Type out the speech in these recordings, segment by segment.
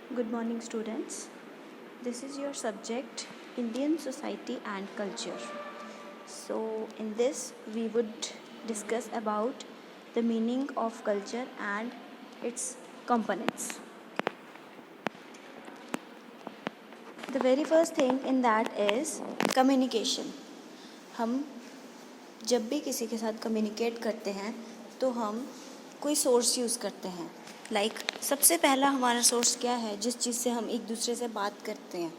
Good morning, students. This is your subject Indian Society and Culture. So, in this, we would discuss about the meaning of culture and its components. The very first thing in that is communication. हम जब भी किसी के साथ communicate करते हैं तो हम कोई सोर्स यूज़ करते हैं. सबसे पहला हमारा सोर्स क्या है जिस चीज़ से हम एक दूसरे से बात करते हैं,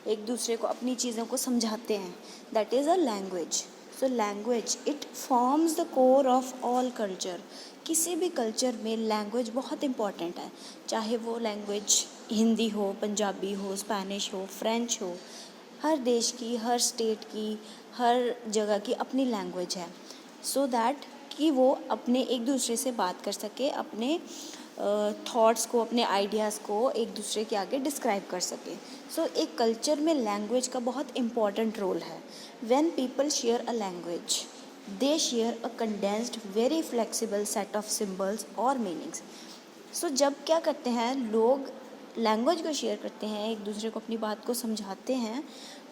एक दूसरे को अपनी चीज़ों को समझाते हैं, that is a language. So language it forms the core of all culture. किसी भी कल्चर में लैंग्वेज बहुत इम्पॉर्टेंट है, चाहे वो लैंग्वेज हिंदी हो, पंजाबी हो, स्पेनिश हो, फ्रेंच हो. हर देश की, हर स्टेट की, हर जगह की अपनी लैंग्वेज है, सो दैट कि वो अपने एक दूसरे से बात कर सके, अपने थॉट्स को, अपने आइडियाज़ को एक दूसरे के आगे डिस्क्राइब कर सके. सो एक कल्चर में लैंग्वेज का बहुत इम्पॉर्टेंट रोल है. When people share a language they share a condensed very flexible set of symbols और मीनिंग्स. सो जब क्या करते हैं लोग लैंग्वेज को शेयर करते हैं, एक दूसरे को अपनी बात को समझाते हैं,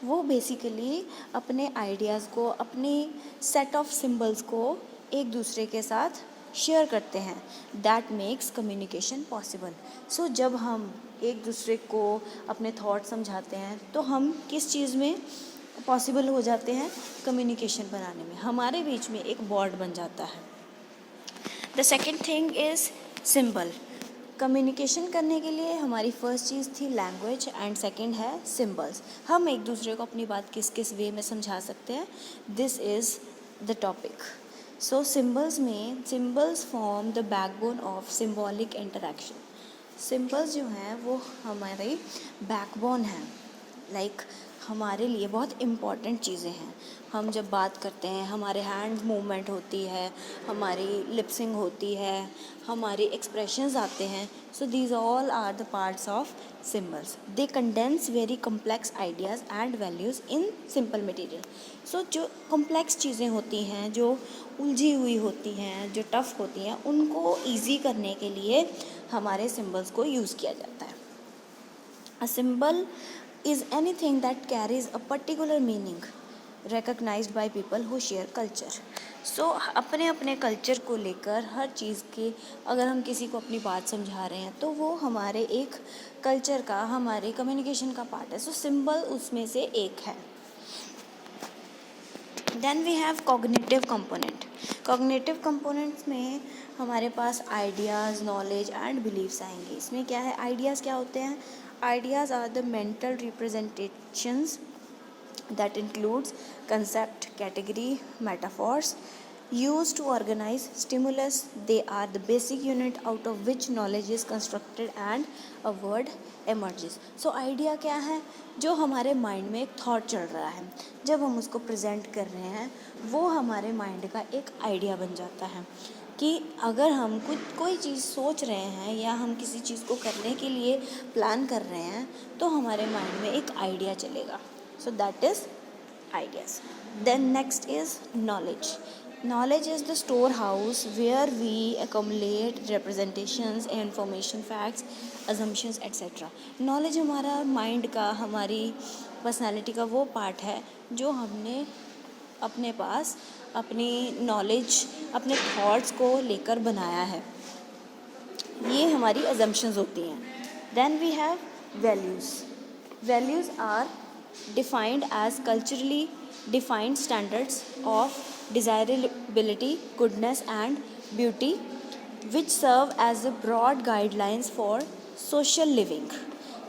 वो बेसिकली अपने आइडियाज़ को, अपने सेट ऑफ सिम्बल्स को एक दूसरे के साथ शेयर करते हैं. That makes communication possible. So जब हम एक दूसरे को अपने थॉट समझाते हैं तो हम किस चीज़ में पॉसिबल हो जाते हैं, कम्युनिकेशन बनाने में. हमारे बीच में एक बॉन्ड बन जाता है. The second thing is symbol. Communication करने के लिए हमारी फर्स्ट चीज़ थी लैंग्वेज एंड सेकंड है सिंबल्स. हम एक दूसरे को अपनी बात किस किस वे में समझा सकते हैं, this is the topic. So symbols form the backbone of symbolic interaction. Symbols जो हैं वो हमारे बैकबोन हैं, हमारे लिए बहुत इम्पॉर्टेंट चीज़ें हैं. हम जब बात करते हैं हमारे हैंड मूवमेंट होती है, हमारी लिपसिंग होती है, हमारे एक्सप्रेशंस आते हैं. So these all are the parts of symbols. They condense very complex ideas and values in simple material. So जो कम्प्लेक्स चीज़ें होती हैं, जो उलझी हुई होती हैं, जो टफ़ होती हैं, उनको ईजी करने के लिए हमारे सिम्बल्स को यूज़ किया जाता है. A symbol is anything that carries a particular meaning recognized by people who share culture. So अपने अपने कल्चर को लेकर हर चीज़ के, अगर हम किसी को अपनी बात समझा रहे हैं तो वो हमारे एक कल्चर का, हमारे कम्युनिकेशन का पार्ट है. सो सिंबल उसमें से एक है. Then we have cognitive component. Cognitive components में हमारे पास आइडियाज़, नॉलेज एंड बिलीव्स आएंगे. इसमें क्या है, आइडियाज़ क्या होते हैं? Ideas are the mental representations that includes concept, category, metaphors used to organize stimulus. They are the basic unit out of which knowledge is constructed and a word emerges. So idea क्या है? जो हमारे mind में एक thought चल रहा है, जब हम उसको प्रेजेंट कर रहे हैं वो हमारे माइंड का एक आइडिया बन जाता है. कि अगर हम कोई चीज़ सोच रहे हैं या हम किसी चीज़ को करने के लिए प्लान कर रहे हैं तो हमारे माइंड में एक आइडिया चलेगा. So that is ideas. Then next is knowledge. Knowledge is the storehouse where we accumulate representations, information, facts, assumptions, etc. Knowledge हमारा माइंड का, हमारी पर्सनालिटी का वो पार्ट है जो हमने अपने पास अपनी नॉलेज, अपने थॉट्स को लेकर बनाया है. ये हमारी अजम्पशंस होती हैं. Then we have values. Values are defined as culturally defined standards of desirability, goodness and beauty which serve as a broad guidelines for social living.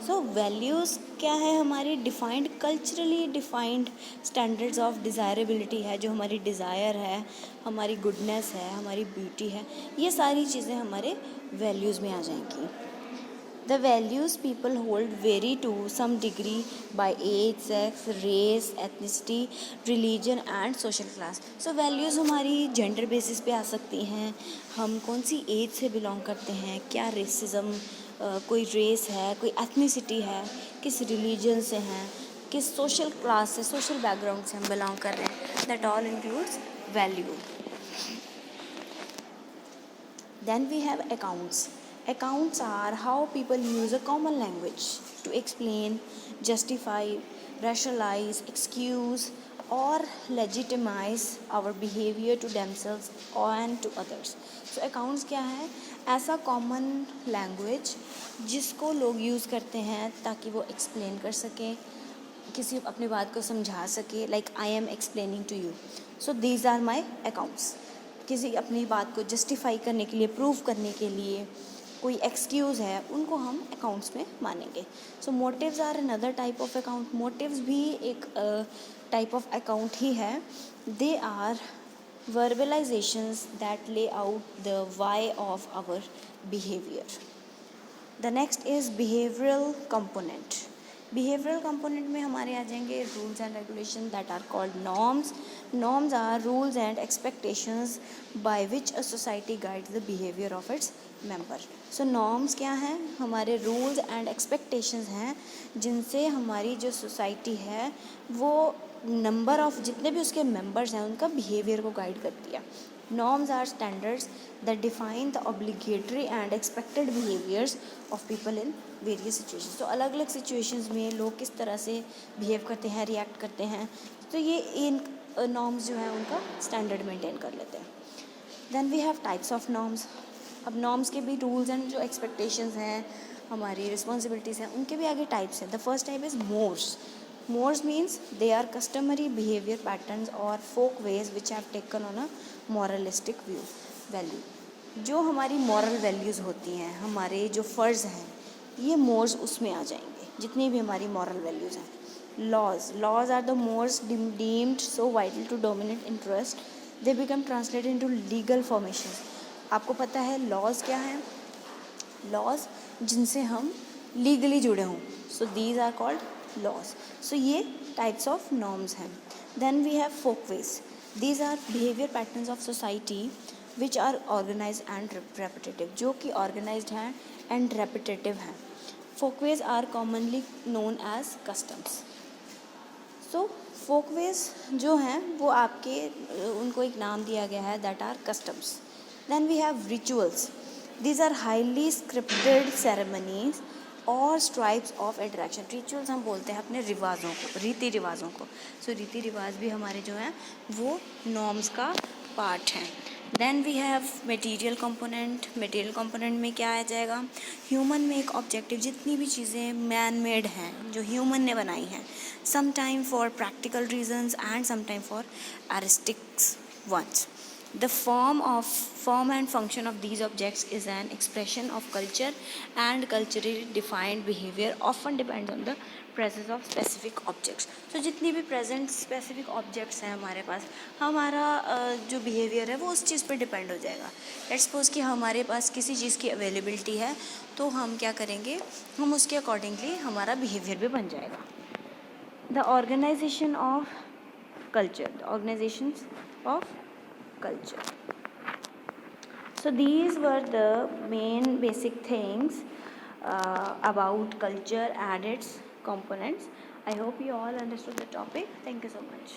So values क्या है? हमारी defined, culturally defined standards of desirability है, जो हमारी desire है, हमारी goodness है, हमारी ब्यूटी है, ये सारी चीज़ें हमारे वैल्यूज़ में आ जाएंगी. The values people hold vary to some degree by age, sex, race, ethnicity, religion and social class. So values हमारी जेंडर बेसिस पे आ सकती हैं, हम कौन सी एज से बिलोंग करते हैं, क्या रेसिज्म, कोई रेस है, कोई एथनिसिटी है, किस रिलीजन से हैं, किस सोशल क्लास से, सोशल बैकग्राउंड से हम बिलोंग कर रहे हैं. That all includes value. Then we have accounts. Accounts are how people use a common language to explain, justify, rationalize, excuse, or legitimize our behavior to themselves and to others. So accounts क्या है? ऐसा common language जिसको लोग use करते हैं ताकि वो explain कर सकें, किसी अपनी बात को समझा सके, like I am explaining to you, so these are my accounts. किसी अपनी बात को जस्टिफाई करने के लिए, प्रूव करने के लिए कोई एक्सक्यूज़ है, उनको हम अकाउंट्स में मानेंगे. So motives are another type of account. Motives भी एक टाइप ऑफ अकाउंट ही है. They are verbalizations that lay out the why of our behavior. The next is behavioral component. Behavioural component में हमारे आ जाएंगे rules and regulation that are called norms. Norms are rules and expectations by which a society guides the behaviour of its member. So norms क्या हैं? हमारे rules and expectations हैं जिनसे हमारी जो सोसाइटी है वो नंबर ऑफ जितने भी उसके मेंबर्स हैं उनका बिहेवियर को गाइड करती है. Norms are standards that define the obligatory and expected behaviors of people in various situations. तो अलग अलग situations में लोग किस तरह से behave करते हैं, react करते हैं, तो ये इन norms जो है उनका standard maintain कर लेते हैं. Then we have types of norms. अब norms के भी rules and जो expectations हैं, हमारी responsibilities हैं, उनके भी आगे types हैं. The first type is mores. Mores means they are customary behavior patterns or folk ways which have taken on a moralistic value. जो हमारी moral values होती हैं, हमारे जो फ़र्ज़ हैं, ये mores उसमें आ जाएंगे, जितनी भी हमारी moral values हैं. Laws are the mores deemed so vital to dominant interest, they become translated into legal formations. आपको पता है laws क्या हैं? Laws जिनसे हम legally जुड़े हों, so these are called laws. So ये types of norms हैं. Then we have folkways. These are behavior patterns of society which are organized and repetitive. जो कि organized हैं and repetitive हैं. Folkways are commonly known as customs. So folkways जो हैं वो आपके उनको एक नाम दिया गया है, that are customs. Then we have rituals. These are highly scripted ceremonies और स्ट्राइप्स ऑफ इंटरेक्शन. रिचुअल्स हम बोलते हैं अपने रिवाजों को, रीति रिवाजों को. सो रीति रिवाज भी हमारे जो हैं वो नॉर्म्स का पार्ट हैं. Then we have material component. Material component में क्या आ जाएगा? ह्यूमन में एक ऑब्जेक्टिव, जितनी भी चीज़ें मैन मेड हैं जो ह्यूमन ने बनाई हैं, some time for practical reasons and some time for artistics ones. The form and function of these objects is an expression of culture, and culturally defined behavior often depends on the presence of specific objects. So जितनी भी present specific objects हैं हमारे पास, हमारा जो behavior है वो उस चीज़ पर depend हो जाएगा. Let's suppose कि हमारे पास किसी चीज़ की availability है, तो हम क्या करेंगे, हम उसके accordingly हमारा behavior भी बन जाएगा. The organization of culture, the organizations of culture. So these were the main basic things about culture and its components. I hope you all understood the topic. Thank you so much.